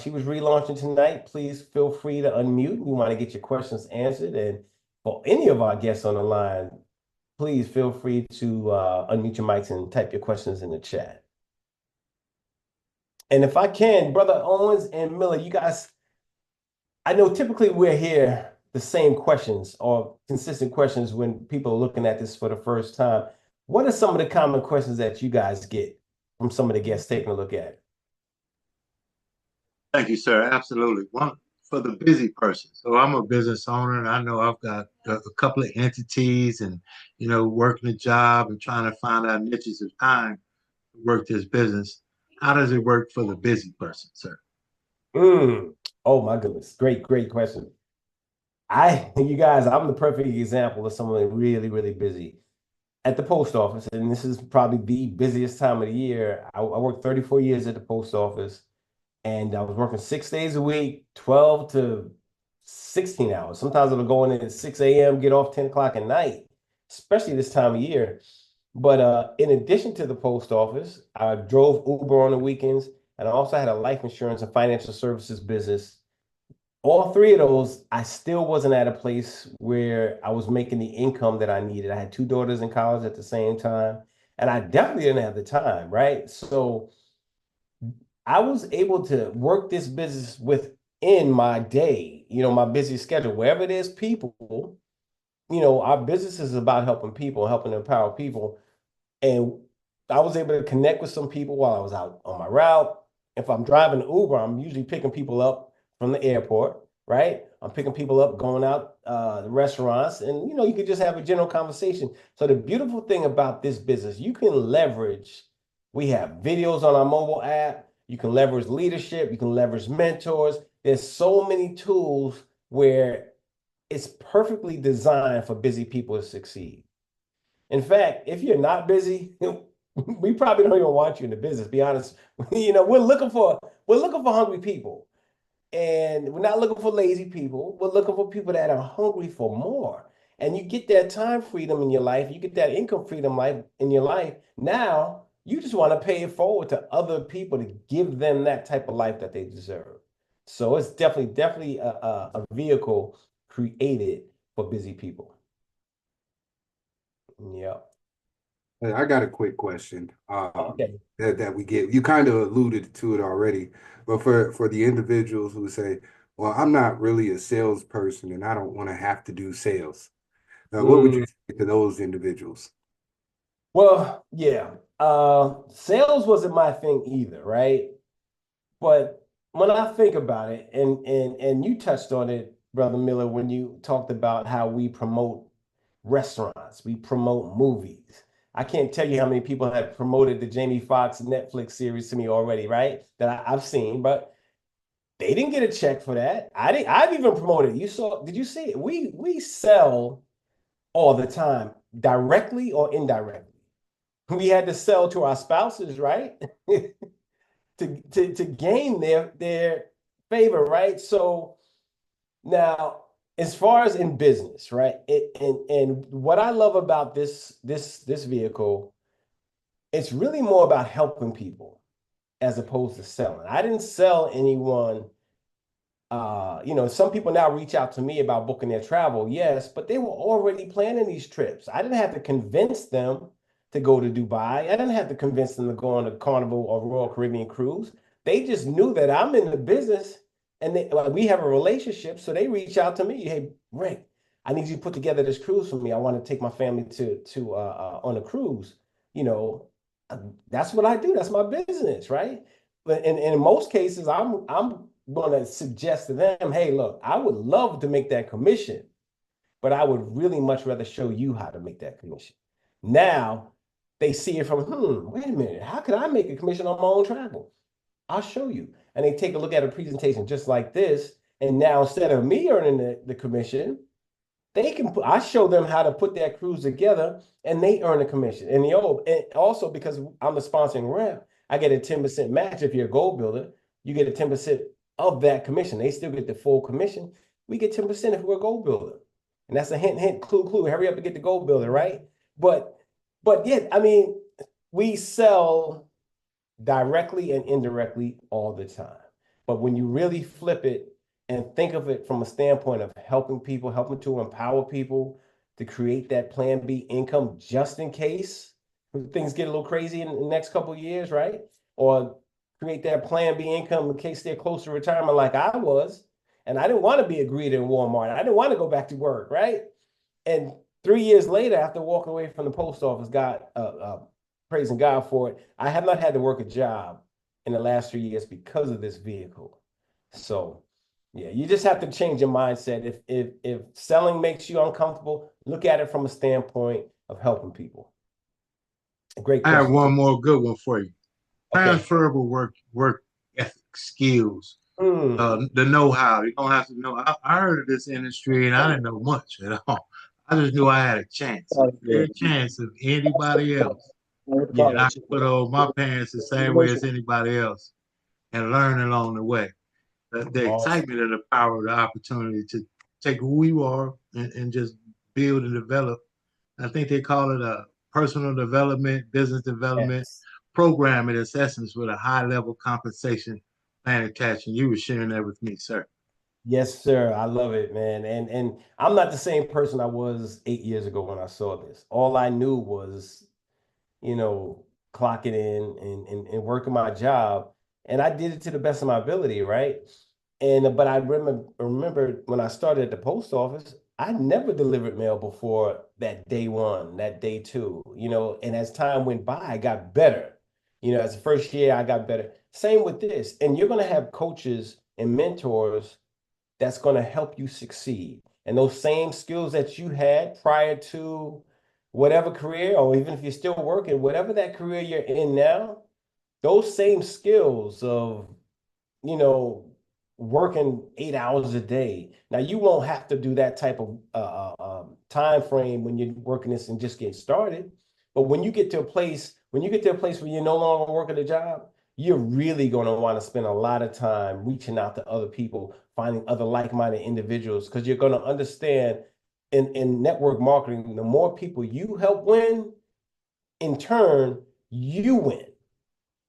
she was relaunching tonight. Please feel free to unmute. We want to get your questions answered. And for any of our guests on the line, please feel free to unmute your mics and type your questions in the chat. And if I can, Brother Owens and Miller, you guys, I know typically we're here the same questions or consistent questions when people are looking at this for the first time. What are some of the common questions that you guys get from some of the guests taking a look at it? Thank you, sir. Absolutely. One for the busy person. So I'm a business owner, and I know I've got a couple of entities, and working a job and trying to find out niches of time to work this business. How does it work for the busy person, sir? Oh my goodness. Great, great question. You guys, I'm the perfect example of someone really, really busy at the post office. And this is probably the busiest time of the year. I worked 34 years at the post office, and I was working 6 days a week, 12 to 16 hours. Sometimes I'll go in at 6 a.m., get off 10 o'clock at night, especially this time of year. But in addition to the post office, I drove Uber on the weekends, and I also had a life insurance and financial services business. All three of those, I still wasn't at a place where I was making the income that I needed. I had two daughters in college at the same time, and I definitely didn't have the time, right? So I was able to work this business within my day, my busy schedule. Wherever there's people, our business is about helping people, helping empower people. And I was able to connect with some people while I was out on my route. If I'm driving Uber, I'm usually picking people up from the airport, right? I'm picking people up, going out the restaurants, and you could just have a general conversation. So the beautiful thing about this business, you can leverage. We have videos on our mobile app. You can leverage leadership. You can leverage mentors. There's so many tools where it's perfectly designed for busy people to succeed. In fact, if you're not busy, we probably don't even want you in the business. Be honest, we're looking for hungry people, and we're not looking for lazy people. We're looking for people that are hungry for more. And you get that time freedom in your life. You get that income freedom life in your life. Now you just want to pay it forward to other people to give them that type of life that they deserve. So it's definitely a vehicle created for busy people. Yeah. Hey, I got a quick question Okay. that we get. You kind of alluded to it already, but for the individuals who say, "Well, I'm not really a salesperson and I don't want to have to do sales," what would you Mm, say to those individuals? well, yeah. Sales wasn't my thing either, right? But when I think about it, and you touched on it, Brother Miller, when you talked about how we promote restaurants, we promote movies. I can't tell you how many people have promoted the Jamie Foxx Netflix series to me already, right? That I've seen, but they didn't get a check for that. I didn't. I've even promoted. You saw? Did you see it? We sell all the time, directly or indirectly. We had to sell to our spouses, right? To gain their favor, right? So now, as far as in business, right? And what I love about this vehicle, it's really more about helping people as opposed to selling. I didn't sell anyone. Some people now reach out to me about booking their travel, yes, but they were already planning these trips. I didn't have to convince them to go to Dubai. I didn't have to convince them to go on a Carnival or Royal Caribbean cruise. They just knew that I'm in the business and we have a relationship. So they reach out to me. Hey, Rick, I need you to put together this cruise for me. I want to take my family to on a cruise. You know, uh, that's what I do. That's my business, right? But in most cases, I'm going to suggest to them, hey, look, I would love to make that commission, but I would really much rather show you how to make that commission. Now they see it from, wait a minute, how could I make a commission on my own travel? I'll show you. And they take a look at a presentation just like this. And now instead of me earning the commission, they can put, I show them how to put that cruise together and they earn a commission. And also because I'm a sponsoring rep, I get a 10% match. If you're a gold builder, you get a 10% of that commission. They still get the full commission. We get 10% if we're a gold builder. And that's a hint, hint, clue, clue. Hurry up and get the gold builder, right? But yeah, I mean, we sell directly and indirectly all the time. But when you really flip it and think of it from a standpoint of helping people, helping to empower people to create that plan B income just in case things get a little crazy in the next couple of years, right? Or create that plan B income in case they're close to retirement like I was. And I didn't want to be a greeter in Walmart. I didn't want to go back to work, right? And 3 years later, after walking away from the post office, praising God for it, I have not had to work a job in the last 3 years because of this vehicle. So, yeah, you just have to change your mindset. If selling makes you uncomfortable, look at it from a standpoint of helping people. Great I have question one too. more good one for you. Okay. Transferable work ethic skills. Hmm. The know-how. You don't have to know. I heard of this industry and I didn't know much at all. I just knew I had a chance, a fair chance of anybody else. And I Yes. put on my pants the same way as anybody else and learn along the way. The Awesome. excitement and the power of the opportunity to take who you are and just build and develop. I think they call it a personal development, business development Yes. program in its essence with a high level compensation plan attached. And you were sharing that with me, sir. Yes, sir. I love it, man. And I'm not the same person I was 8 years ago when I saw this. All I knew was clocking in and working my job. And I did it to the best of my ability, right? But I remember when I started at the post office, I never delivered mail before that day one, that day two, and as time went by, I got better. As the first year, I got better. Same with this. And you're going to have coaches and mentors that's going to help you succeed. And those same skills that you had prior to whatever career, or even if you're still working, whatever that career you're in now, those same skills of, you know, working 8 hours a day. Now you won't have to do that type of time frame when you're working this and just get started. But when you get to a place where you're no longer working a job, you're really going to want to spend a lot of time reaching out to other people, finding other like-minded individuals, because you're going to understand in network marketing, the more people you help win, in turn, you win.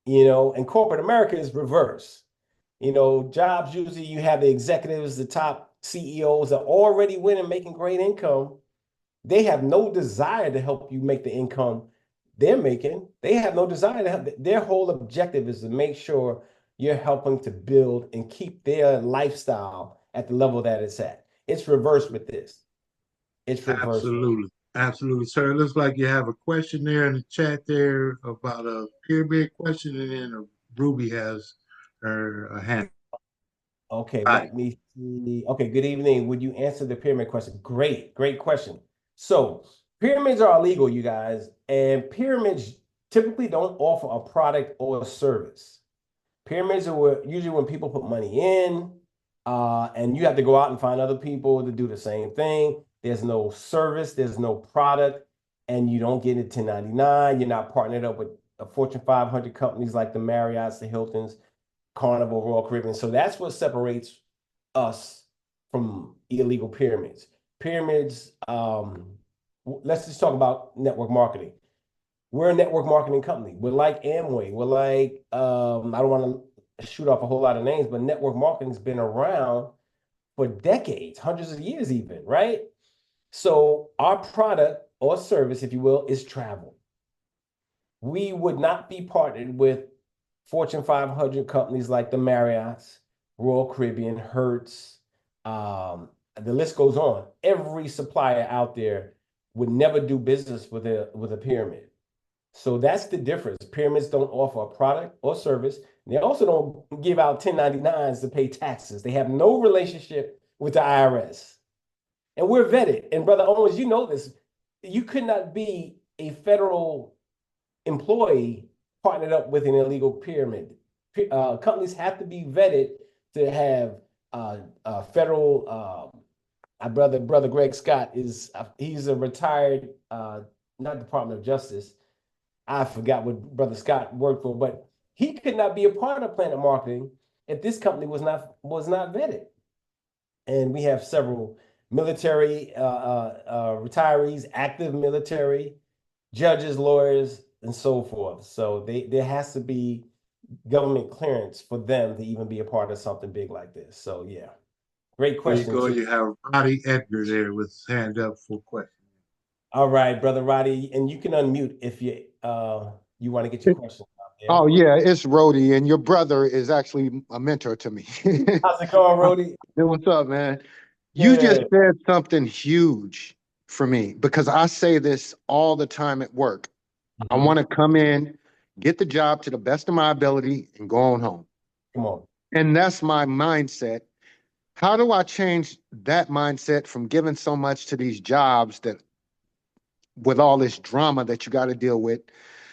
And corporate America is reverse. Jobs usually you have the executives, the top CEOs are already winning, making great income. They have no desire to help you make the income they're making. They have no desire to help. Their whole objective is to make sure you're helping to build and keep their lifestyle at the level that it's at. It's reversed with this. It's reversed. Absolutely. Absolutely, sir. It looks like you have a question there in the chat there about a pyramid question, and then Ruby has her hand. Okay, Right. let me see. Okay, good evening. Would you answer the pyramid question? Great, great question. So, pyramids are illegal, you guys, and pyramids typically don't offer a product or a service. Pyramids are usually when people put money in, and you have to go out and find other people to do the same thing. There's no service, there's no product, and you don't get it 1099. You're not partnered up with a Fortune 500 companies like the Marriotts, the Hiltons, Carnival, Royal Caribbean. So that's what separates us from illegal pyramids. Pyramids, let's just talk about network marketing. We're a network marketing company. We're like Amway. We're like, I don't want to shoot off a whole lot of names, but network marketing's been around for decades, hundreds of years even, right? So our product or service, if you will, is travel. We would not be partnered with Fortune 500 companies like the Marriotts, Royal Caribbean, Hertz, the list goes on. Every supplier out there would never do business with a pyramid. So that's the difference. Pyramids don't offer a product or service. They also don't give out 1099s to pay taxes. They have no relationship with the IRS. And we're vetted. And Brother Owens, you know this. You could not be a federal employee partnered up with an illegal pyramid. Companies have to be vetted to have federal. My brother Greg Scott he's a retired not Department of Justice. I forgot what Brother Scott worked for, but he could not be a part of PlanNet Marketing if this company was not vetted. And we have several military retirees, active military, judges, lawyers, and so forth. So there has to be government clearance for them to even be a part of something big like this. So yeah, great There you question go. too. You have Roddy Edgar there with his hand up for question. All right, Brother Roddy, and you can unmute if you want to get your question out there. Oh yeah, it's Rhodey, and your brother is actually a mentor to me. How's it going, Rody? Hey, what's up, man? You just Good. said something huge for me because I say this all the time at work. I Mhm. want to come in, get the job to the best of my ability, and go on home. Come on. And that's my mindset. How do I change that mindset from giving so much to these jobs that with all this drama that you got to deal with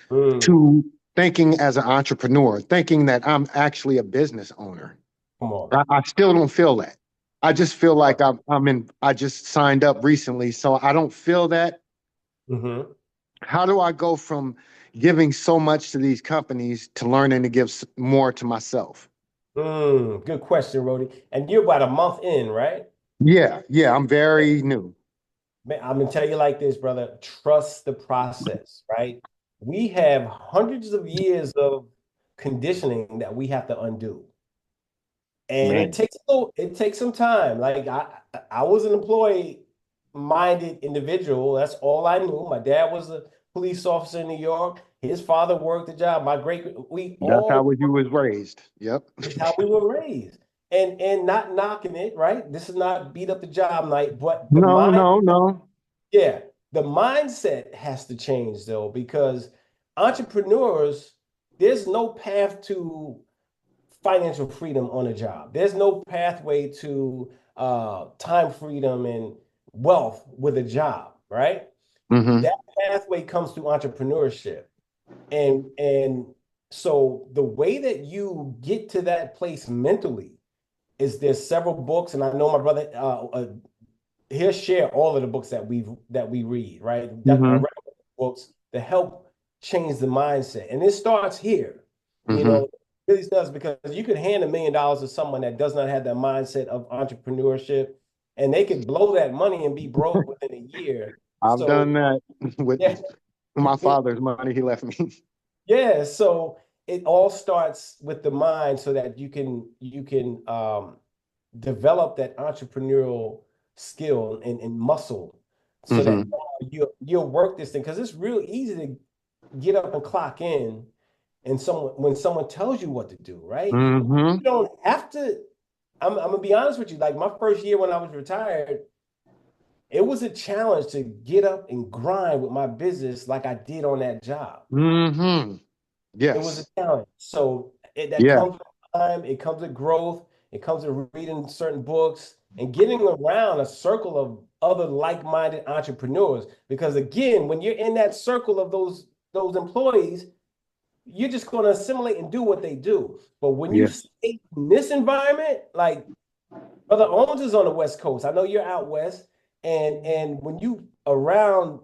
Mm, to thinking as an entrepreneur, thinking that I'm actually a business owner? come on. I still don't feel that. I just feel Right. like I just signed up recently, so I don't feel that. Mm-hmm. How do I go from giving so much to these companies to learning to give more to myself? Good question, Rody. And you're about a month in, right? Yeah, I'm very new. Man, I'm gonna tell you like this, brother. Trust the process, right? We have hundreds of years of conditioning that we have to undo. And Man, it takes some time. Like I was an employee minded individual. That's all I knew. My dad was a police officer in New York. His father worked the job. We that's how all you was raised. Yep. It's how we were raised. And not knocking it, right? This is not beat up the job night, but No, no, no. yeah, the mindset has to change though, because entrepreneurs, there's no path to financial freedom on a job. There's no pathway to time freedom and wealth with a job, right? Mm-hmm. That pathway comes through entrepreneurship. And so the way that you get to that place mentally is there's several books, and I know my brother he'll share all of the books that we read, right? That I Mm-hmm. recommend books to help change the mindset. And it starts here, you Mm-hmm. know, it really does, because you could hand $1 million to someone that does not have that mindset of entrepreneurship, and they could blow that money and be broke within a year. I've So done that with yeah. my father's money he left me. Yeah, so it all starts with the mind so that you can develop that entrepreneurial skill and muscle so that Mm-hmm. now you'll work this thing, because it's real easy to get up and clock in and when someone tells you what to do, right? Mm-hmm. You don't have to. I'm gonna be honest with you. Like my first year when I was retired, it was a challenge to get up and grind with my business like I did on that job. Mm-hmm. It was a Yes. challenge. So that Yeah. comes with time, it comes with growth, it comes with reading certain books and getting around a circle of other like-minded entrepreneurs. Because again, when you're in that circle of those employees, you're just going to assimilate and do what they do. But when you Yeah. stay in this environment, like Brother Owens is on the West Coast, I know you're out west, and when you're around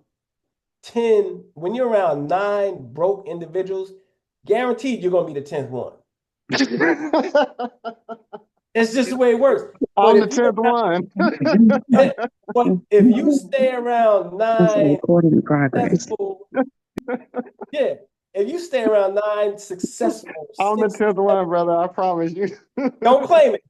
nine broke individuals, guaranteed you're gonna be the 10th one. It's just the way it works. But I'm the if you 10th one. but if you stay around It's a nine recording in progress. successful, yeah, if you stay around nine successful, I'm the six, 10th one, brother. I promise you. don't claim it.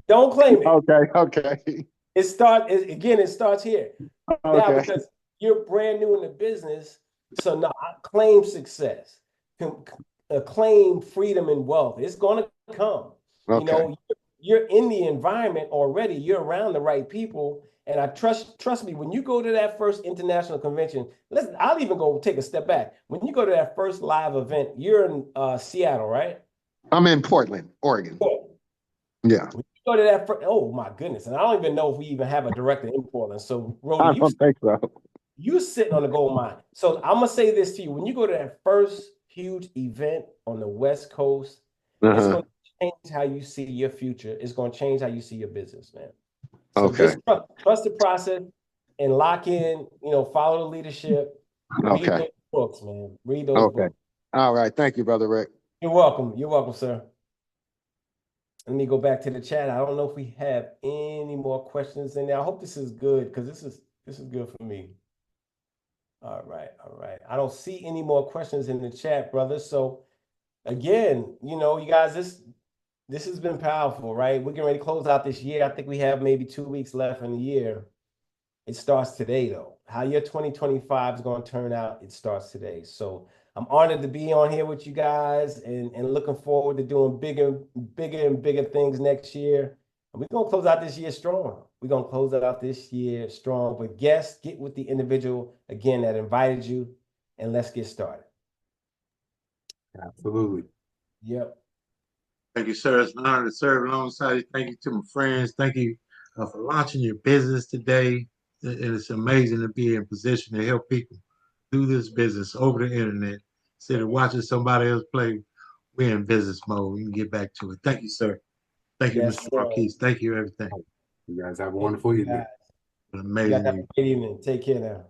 Don't claim it. Okay, okay, It starts here. Now, okay. because you're brand new in the business, so now I claim success, claim freedom and wealth. It's going to come. You Okay. know, you're in the environment already. You're around the right people. And I trust me, when you go to that first international convention, I'll even go take a step back. When you go to that first live event, you're in Seattle, right? I'm in Portland, Oregon. Yeah. When you go to that first, oh my goodness. And I don't even know if we even have a director in Portland. So I Rhoda, don't think so. you sitting on the gold mine. So I'm gonna say this to you: when you go to that first huge event on the West Coast, it's Uh-huh. gonna change how you see your future. It's gonna change how you see your business, man. So Okay. just trust the process and lock in. Follow the leadership. Read Okay. those books, man. Read those Okay. books. All right. Thank you, Brother Rick. You're welcome. You're welcome, sir. Let me go back to the chat. I don't know if we have any more questions in there. I hope this is good because this is good for me. All right, all right. I don't see any more questions in the chat, brother. So again, you guys, this has been powerful, right? We're getting ready to close out this year. I think we have maybe 2 weeks left in the year. It starts today, though. How your 2025 is going to turn out, it starts today. So I'm honored to be on here with you guys and looking forward to doing bigger and bigger things next year. And we're going to close out this year strong. We're going to close it out this year strong. But guests, get with the individual, again, that invited you, and let's get started. Absolutely. Yep. Thank you, sir. It's an honor to serve alongside you. Thank you to my friends. Thank you for launching your business today. It's amazing to be in position to help people do this business over the internet. Instead of watching somebody else play, we're in business mode. We can get back to it. Thank you, sir. Thank you, Yes, Mr. sir. Marquise. Thank you, everything. You guys have a Thank wonderful you, evening. guys. An You guys amazing have evening. a great evening. Take care now.